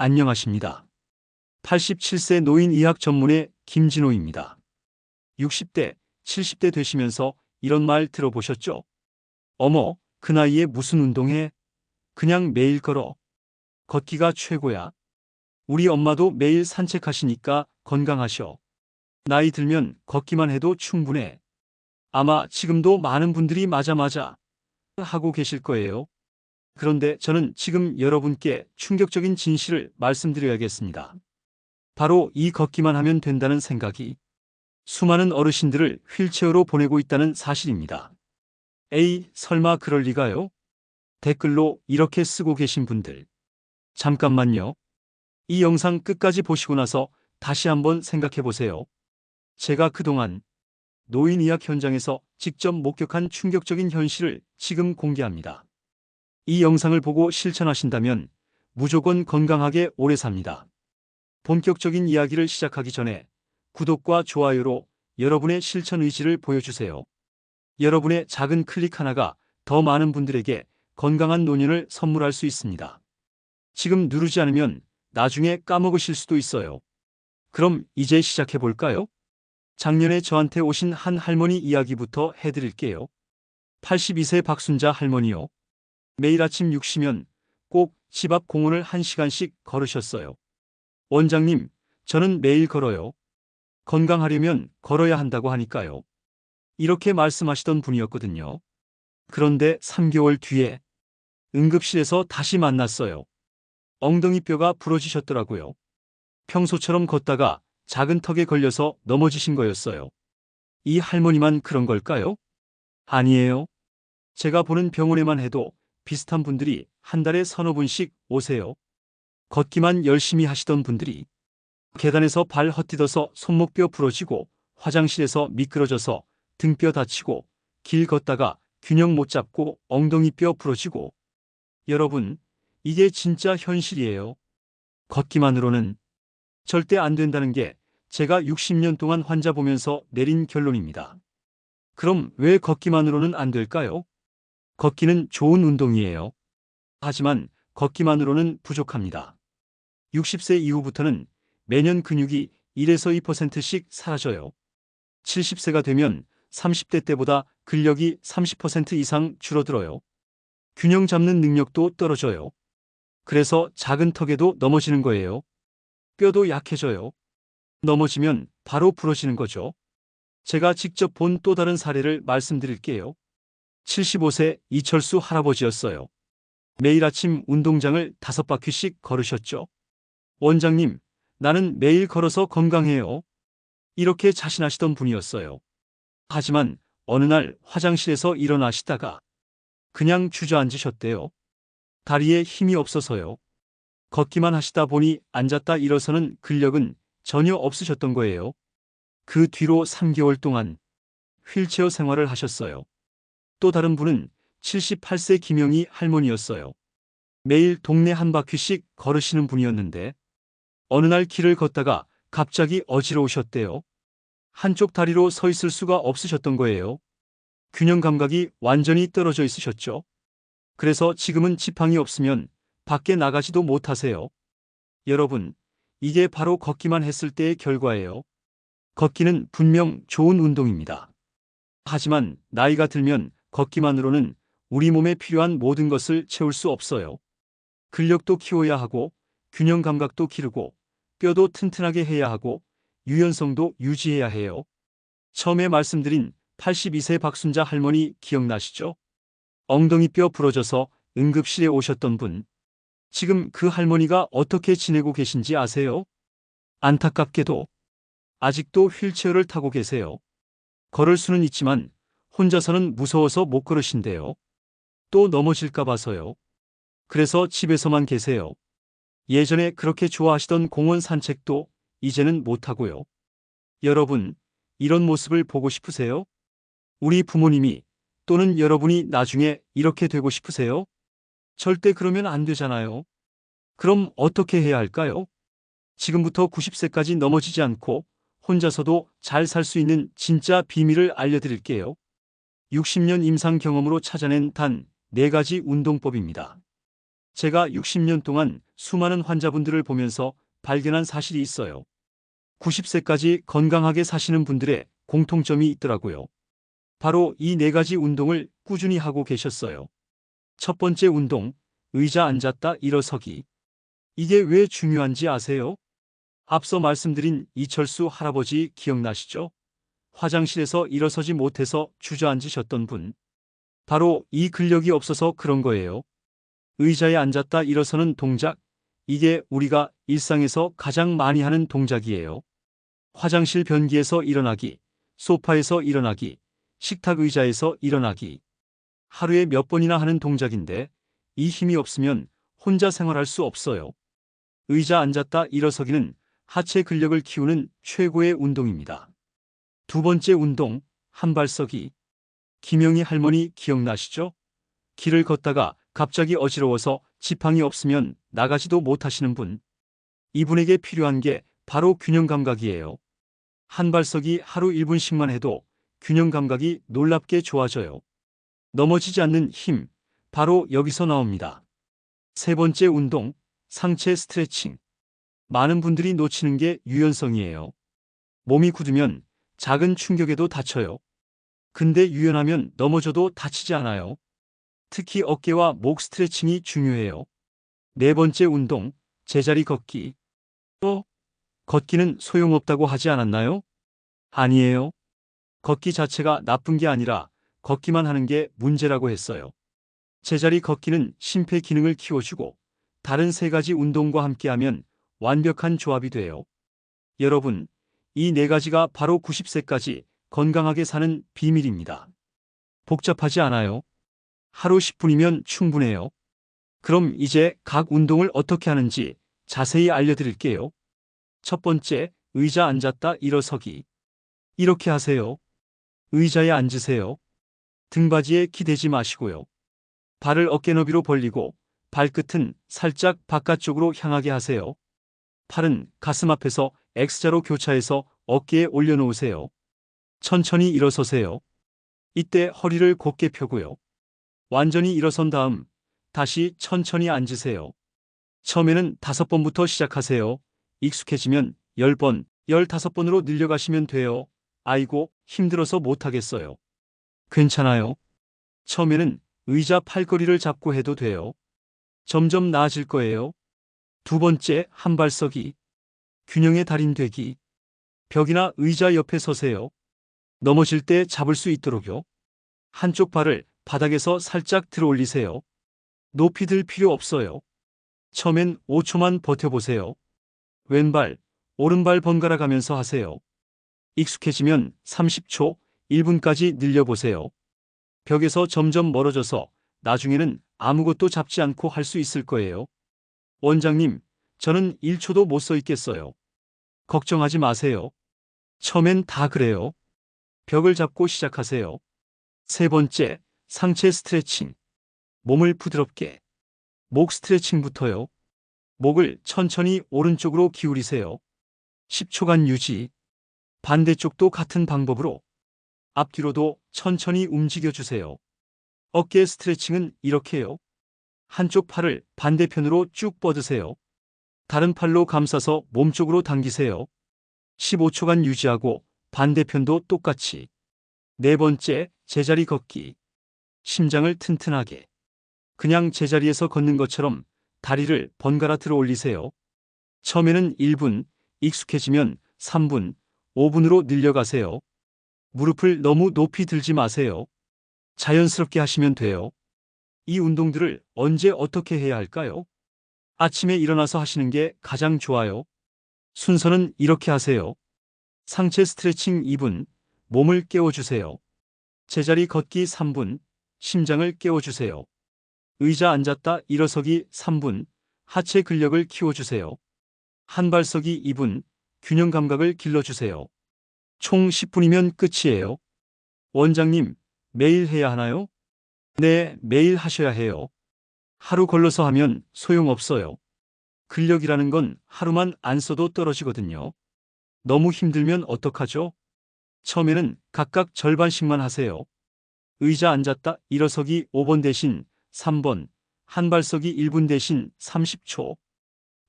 안녕하십니다. 87세 노인 의학 전문의 김진호입니다. 60대, 70대 되시면서 이런 말 들어보셨죠? 어머, 그 나이에 무슨 운동해? 그냥 매일 걸어. 걷기가 최고야. 우리 엄마도 매일 산책하시니까 건강하셔. 나이 들면 걷기만 해도 충분해. 아마 지금도 많은 분들이 맞아 하고 계실 거예요. 그런데 저는 지금 여러분께 충격적인 진실을 말씀드려야겠습니다. 바로 이 걷기만 하면 된다는 생각이 수많은 어르신들을 휠체어로 보내고 있다는 사실입니다. 에이, 설마 그럴 리가요? 댓글로 이렇게 쓰고 계신 분들. 잠깐만요. 이 영상 끝까지 보시고 나서 다시 한번 생각해 보세요. 제가 그동안 노인의학 현장에서 직접 목격한 충격적인 현실을 지금 공개합니다. 이 영상을 보고 실천하신다면 무조건 건강하게 오래 삽니다. 본격적인 이야기를 시작하기 전에 구독과 좋아요로 여러분의 실천 의지를 보여주세요. 여러분의 작은 클릭 하나가 더 많은 분들에게 건강한 노년을 선물할 수 있습니다. 지금 누르지 않으면 나중에 까먹으실 수도 있어요. 그럼 이제 시작해 볼까요? 작년에 저한테 오신 한 할머니 이야기부터 해드릴게요. 82세 박순자 할머니요. 매일 아침 6시면 꼭 집 앞 공원을 1시간씩 걸으셨어요. 원장님, 저는 매일 걸어요. 건강하려면 걸어야 한다고 하니까요. 이렇게 말씀하시던 분이었거든요. 그런데 3개월 뒤에 응급실에서 다시 만났어요. 엉덩이뼈가 부러지셨더라고요. 평소처럼 걷다가 작은 턱에 걸려서 넘어지신 거였어요. 이 할머니만 그런 걸까요? 아니에요. 제가 보는 병원에만 해도 비슷한 분들이 한 달에 서너 분씩 오세요. 걷기만 열심히 하시던 분들이 계단에서 발 헛디뎌서 손목뼈 부러지고 화장실에서 미끄러져서 등뼈 다치고 길 걷다가 균형 못 잡고 엉덩이뼈 부러지고 여러분, 이게 진짜 현실이에요. 걷기만으로는 절대 안 된다는 게 제가 60년 동안 환자 보면서 내린 결론입니다. 그럼 왜 걷기만으로는 안 될까요? 걷기는 좋은 운동이에요. 하지만 걷기만으로는 부족합니다. 60세 이후부터는 매년 근육이 1에서 2%씩 사라져요. 70세가 되면 30대 때보다 근력이 30% 이상 줄어들어요. 균형 잡는 능력도 떨어져요. 그래서 작은 턱에도 넘어지는 거예요. 뼈도 약해져요. 넘어지면 바로 부러지는 거죠. 제가 직접 본 또 다른 사례를 말씀드릴게요. 75세 이철수 할아버지였어요. 매일 아침 운동장을 5바퀴씩 걸으셨죠. 원장님, 나는 매일 걸어서 건강해요. 이렇게 자신하시던 분이었어요. 하지만 어느 날 화장실에서 일어나시다가 그냥 주저앉으셨대요. 다리에 힘이 없어서요. 걷기만 하시다 보니 앉았다 일어서는 근력은 전혀 없으셨던 거예요. 그 뒤로 3개월 동안 휠체어 생활을 하셨어요. 또 다른 분은 78세 김영희 할머니였어요. 매일 동네 한 바퀴씩 걸으시는 분이었는데 어느 날 길을 걷다가 갑자기 어지러우셨대요. 한쪽 다리로 서 있을 수가 없으셨던 거예요. 균형 감각이 완전히 떨어져 있으셨죠. 그래서 지금은 지팡이 없으면 밖에 나가지도 못하세요. 여러분, 이게 바로 걷기만 했을 때의 결과예요. 걷기는 분명 좋은 운동입니다. 하지만 나이가 들면 걷기만으로는 우리 몸에 필요한 모든 것을 채울 수 없어요. 근력도 키워야 하고 균형 감각도 기르고 뼈도 튼튼하게 해야 하고 유연성도 유지해야 해요. 처음에 말씀드린 82세 박순자 할머니 기억나시죠? 엉덩이뼈 부러져서 응급실에 오셨던 분. 지금 그 할머니가 어떻게 지내고 계신지 아세요? 안타깝게도 아직도 휠체어를 타고 계세요. 걸을 수는 있지만 혼자서는 무서워서 못 걸으신대요. 또 넘어질까 봐서요. 그래서 집에서만 계세요. 예전에 그렇게 좋아하시던 공원 산책도 이제는 못하고요. 여러분, 이런 모습을 보고 싶으세요? 우리 부모님이 또는 여러분이 나중에 이렇게 되고 싶으세요? 절대 그러면 안 되잖아요. 그럼 어떻게 해야 할까요? 지금부터 90세까지 넘어지지 않고 혼자서도 잘 살 수 있는 진짜 비밀을 알려드릴게요. 60년 임상 경험으로 찾아낸 단 4가지 운동법입니다. 제가 60년 동안 수많은 환자분들을 보면서 발견한 사실이 있어요. 90세까지 건강하게 사시는 분들의 공통점이 있더라고요. 바로 이 네 가지 운동을 꾸준히 하고 계셨어요. 첫 번째 운동, 의자 앉았다 일어서기. 이게 왜 중요한지 아세요? 앞서 말씀드린 이철수 할아버지 기억나시죠? 화장실에서 일어서지 못해서 주저앉으셨던 분. 바로 이 근력이 없어서 그런 거예요. 의자에 앉았다 일어서는 동작, 이게 우리가 일상에서 가장 많이 하는 동작이에요. 화장실 변기에서 일어나기, 소파에서 일어나기, 식탁 의자에서 일어나기. 하루에 몇 번이나 하는 동작인데 이 힘이 없으면 혼자 생활할 수 없어요. 의자 앉았다 일어서기는 하체 근력을 키우는 최고의 운동입니다. 두 번째 운동, 한발서기. 김영희 할머니 기억나시죠? 길을 걷다가 갑자기 어지러워서 지팡이 없으면 나가지도 못하시는 분. 이분에게 필요한 게 바로 균형 감각이에요. 한발서기 하루 1분씩만 해도 균형 감각이 놀랍게 좋아져요. 넘어지지 않는 힘, 바로 여기서 나옵니다. 세 번째 운동, 상체 스트레칭. 많은 분들이 놓치는 게 유연성이에요. 몸이 굳으면 작은 충격에도 다쳐요. 근데 유연하면 넘어져도 다치지 않아요. 특히 어깨와 목 스트레칭이 중요해요. 네 번째 운동, 제자리 걷기. 걷기는 소용없다고 하지 않았나요? 아니에요. 걷기 자체가 나쁜 게 아니라 걷기만 하는 게 문제라고 했어요. 제자리 걷기는 심폐 기능을 키워주고 다른 세 가지 운동과 함께하면 완벽한 조합이 돼요. 여러분, 이 네 가지가 바로 90세까지 건강하게 사는 비밀입니다. 복잡하지 않아요. 하루 10분이면 충분해요. 그럼 이제 각 운동을 어떻게 하는지 자세히 알려드릴게요. 첫 번째, 의자 앉았다 일어서기. 이렇게 하세요. 의자에 앉으세요. 등받이에 기대지 마시고요. 발을 어깨 너비로 벌리고 발끝은 살짝 바깥쪽으로 향하게 하세요. 팔은 가슴 앞에서 X자로 교차해서 어깨에 올려놓으세요. 천천히 일어서세요. 이때 허리를 곧게 펴고요. 완전히 일어선 다음 다시 천천히 앉으세요. 처음에는 5번부터 시작하세요. 익숙해지면 10번, 15번으로 늘려가시면 돼요. 아이고, 힘들어서 못하겠어요. 괜찮아요. 처음에는 의자 팔걸이를 잡고 해도 돼요. 점점 나아질 거예요. 두 번째, 한발서기. 균형의 달인 되기. 벽이나 의자 옆에 서세요. 넘어질 때 잡을 수 있도록요. 한쪽 발을 바닥에서 살짝 들어 올리세요. 높이 들 필요 없어요. 처음엔 5초만 버텨보세요. 왼발, 오른발 번갈아 가면서 하세요. 익숙해지면 30초, 1분까지 늘려보세요. 벽에서 점점 멀어져서 나중에는 아무것도 잡지 않고 할 수 있을 거예요. 원장님, 저는 1초도 못 서 있겠어요. 걱정하지 마세요. 처음엔 다 그래요. 벽을 잡고 시작하세요. 세 번째, 상체 스트레칭. 몸을 부드럽게. 목 스트레칭부터요. 목을 천천히 오른쪽으로 기울이세요. 10초간 유지. 반대쪽도 같은 방법으로. 앞뒤로도 천천히 움직여주세요. 어깨 스트레칭은 이렇게요. 한쪽 팔을 반대편으로 쭉 뻗으세요. 다른 팔로 감싸서 몸쪽으로 당기세요. 15초간 유지하고 반대편도 똑같이. 네 번째, 제자리 걷기. 심장을 튼튼하게. 그냥 제자리에서 걷는 것처럼 다리를 번갈아 들어 올리세요. 처음에는 1분, 익숙해지면 3분, 5분으로 늘려가세요. 무릎을 너무 높이 들지 마세요. 자연스럽게 하시면 돼요. 이 운동들을 언제 어떻게 해야 할까요? 아침에 일어나서 하시는 게 가장 좋아요. 순서는 이렇게 하세요. 상체 스트레칭 2분, 몸을 깨워주세요. 제자리 걷기 3분, 심장을 깨워주세요. 의자 앉았다 일어서기 3분, 하체 근력을 키워주세요. 한발서기 2분, 균형 감각을 길러주세요. 총 10분이면 끝이에요. 원장님, 매일 해야 하나요? 네, 매일 하셔야 해요. 하루 걸러서 하면 소용없어요. 근력이라는 건 하루만 안 써도 떨어지거든요. 너무 힘들면 어떡하죠? 처음에는 각각 절반씩만 하세요. 의자 앉았다 일어서기 5번 대신 3번, 한발서기 1분 대신 30초.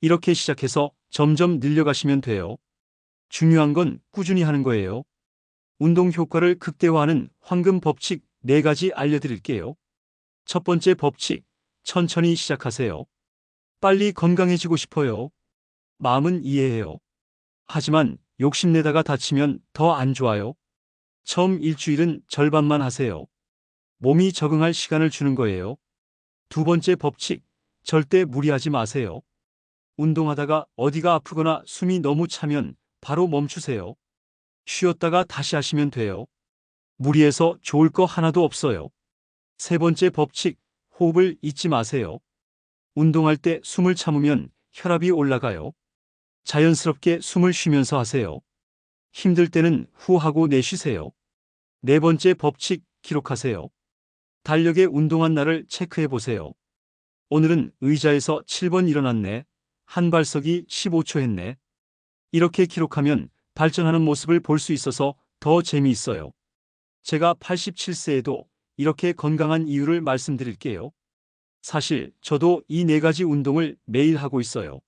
이렇게 시작해서 점점 늘려가시면 돼요. 중요한 건 꾸준히 하는 거예요. 운동 효과를 극대화하는 황금 법칙 4가지 알려드릴게요. 첫 번째 법칙, 천천히 시작하세요. 빨리 건강해지고 싶어요. 마음은 이해해요. 하지만 욕심내다가 다치면 더 안 좋아요. 처음 일주일은 절반만 하세요. 몸이 적응할 시간을 주는 거예요. 두 번째 법칙, 절대 무리하지 마세요. 운동하다가 어디가 아프거나 숨이 너무 차면 바로 멈추세요. 쉬었다가 다시 하시면 돼요. 무리해서 좋을 거 하나도 없어요. 세 번째 법칙, 호흡을 잊지 마세요. 운동할 때 숨을 참으면 혈압이 올라가요. 자연스럽게 숨을 쉬면서 하세요. 힘들 때는 후 하고 내쉬세요. 네 번째 법칙, 기록하세요. 달력에 운동한 날을 체크해 보세요. 오늘은 의자에서 7번 일어났네. 한발서기 15초 했네. 이렇게 기록하면 발전하는 모습을 볼 수 있어서 더 재미있어요. 제가 87세에도 이렇게 건강한 이유를 말씀드릴게요. 사실 저도 이 4가지 운동을 매일 하고 있어요.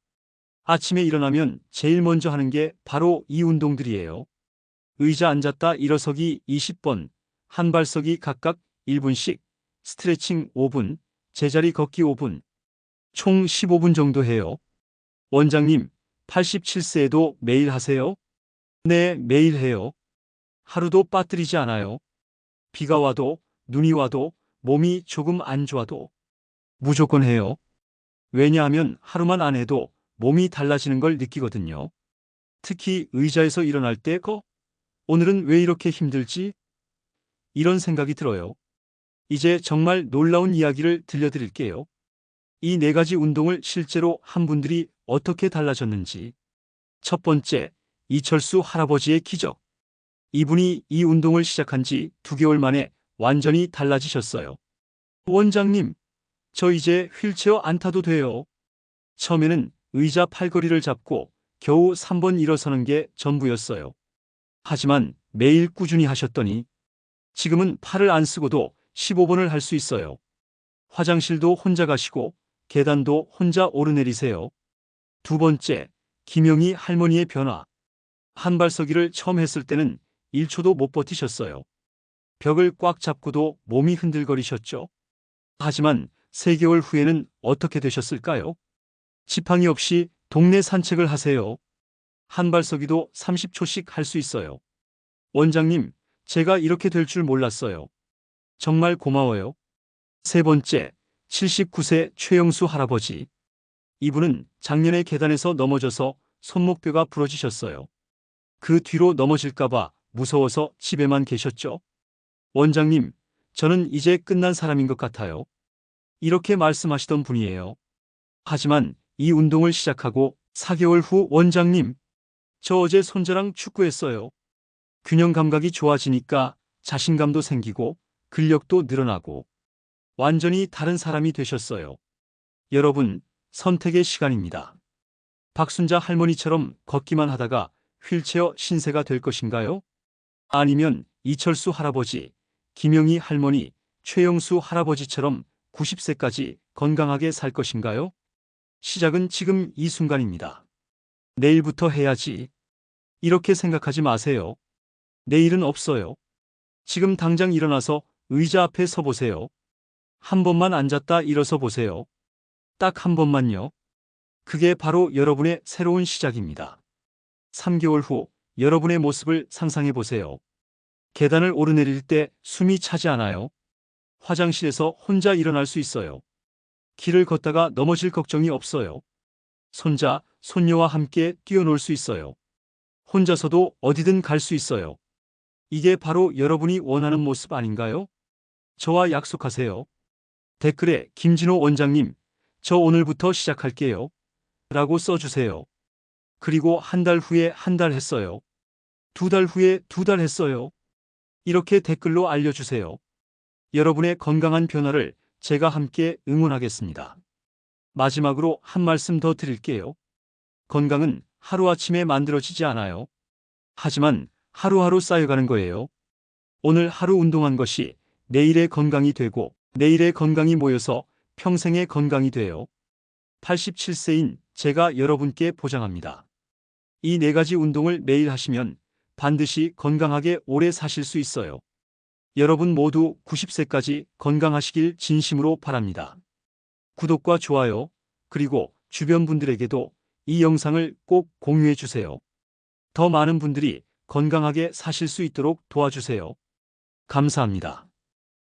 아침에 일어나면 제일 먼저 하는 게 바로 이 운동들이에요. 의자 앉았다 일어서기 20번, 한발서기 각각 1분씩, 스트레칭 5분, 제자리 걷기 5분, 총 15분 정도 해요. 원장님, 87세에도 매일 하세요? 네, 매일 해요. 하루도 빠뜨리지 않아요. 비가 와도, 눈이 와도, 몸이 조금 안 좋아도 무조건 해요. 왜냐하면 하루만 안 해도 몸이 달라지는 걸 느끼거든요. 특히 의자에서 일어날 때 오늘은 왜 이렇게 힘들지? 이런 생각이 들어요. 이제 정말 놀라운 이야기를 들려드릴게요. 이 4가지 운동을 실제로 한 분들이 어떻게 달라졌는지. 첫 번째, 이철수 할아버지의 기적. 이분이 이 운동을 시작한 지 2개월 만에 완전히 달라지셨어요. 원장님, 저 이제 휠체어 안 타도 돼요. 처음에는 의자 팔걸이를 잡고 겨우 3번 일어서는 게 전부였어요. 하지만 매일 꾸준히 하셨더니 지금은 팔을 안 쓰고도 15번을 할 수 있어요. 화장실도 혼자 가시고 계단도 혼자 오르내리세요. 두 번째, 김영희 할머니의 변화. 한발서기를 처음 했을 때는 1초도 못 버티셨어요. 벽을 꽉 잡고도 몸이 흔들거리셨죠. 하지만 3개월 후에는 어떻게 되셨을까요? 지팡이 없이 동네 산책을 하세요. 한발서기도 30초씩 할 수 있어요. 원장님, 제가 이렇게 될 줄 몰랐어요. 정말 고마워요. 세 번째, 79세 최영수 할아버지. 이분은 작년에 계단에서 넘어져서 손목뼈가 부러지셨어요. 그 뒤로 넘어질까봐 무서워서 집에만 계셨죠. 원장님, 저는 이제 끝난 사람인 것 같아요. 이렇게 말씀하시던 분이에요. 하지만 이 운동을 시작하고 4개월 후 원장님, 저 어제 손자랑 축구했어요. 균형 감각이 좋아지니까 자신감도 생기고 근력도 늘어나고 완전히 다른 사람이 되셨어요. 여러분, 선택의 시간입니다. 박순자 할머니처럼 걷기만 하다가 휠체어 신세가 될 것인가요? 아니면 이철수 할아버지, 김영희 할머니, 최영수 할아버지처럼 90세까지 건강하게 살 것인가요? 시작은 지금 이 순간입니다. 내일부터 해야지. 이렇게 생각하지 마세요. 내일은 없어요. 지금 당장 일어나서 의자 앞에 서 보세요. 한 번만 앉았다 일어서 보세요. 딱 한 번만요. 그게 바로 여러분의 새로운 시작입니다. 3개월 후 여러분의 모습을 상상해 보세요. 계단을 오르내릴 때 숨이 차지 않아요. 화장실에서 혼자 일어날 수 있어요. 길을 걷다가 넘어질 걱정이 없어요. 손자, 손녀와 함께 뛰어놀 수 있어요. 혼자서도 어디든 갈 수 있어요. 이게 바로 여러분이 원하는 모습 아닌가요? 저와 약속하세요. 댓글에 김진호 원장님, 저 오늘부터 시작할게요. 라고 써주세요. 그리고 한 달 후에 한 달 했어요. 2달 후에 2달 했어요. 이렇게 댓글로 알려주세요. 여러분의 건강한 변화를 제가 함께 응원하겠습니다. 마지막으로 한 말씀 더 드릴게요. 건강은 하루아침에 만들어지지 않아요. 하지만 하루하루 쌓여가는 거예요. 오늘 하루 운동한 것이 내일의 건강이 되고 내일의 건강이 모여서 평생의 건강이 돼요. 87세인 제가 여러분께 보장합니다. 이 4가지 운동을 매일 하시면 반드시 건강하게 오래 사실 수 있어요. 여러분 모두 90세까지 건강하시길 진심으로 바랍니다. 구독과 좋아요, 그리고 주변 분들에게도 이 영상을 꼭 공유해 주세요. 더 많은 분들이 건강하게 사실 수 있도록 도와주세요. 감사합니다.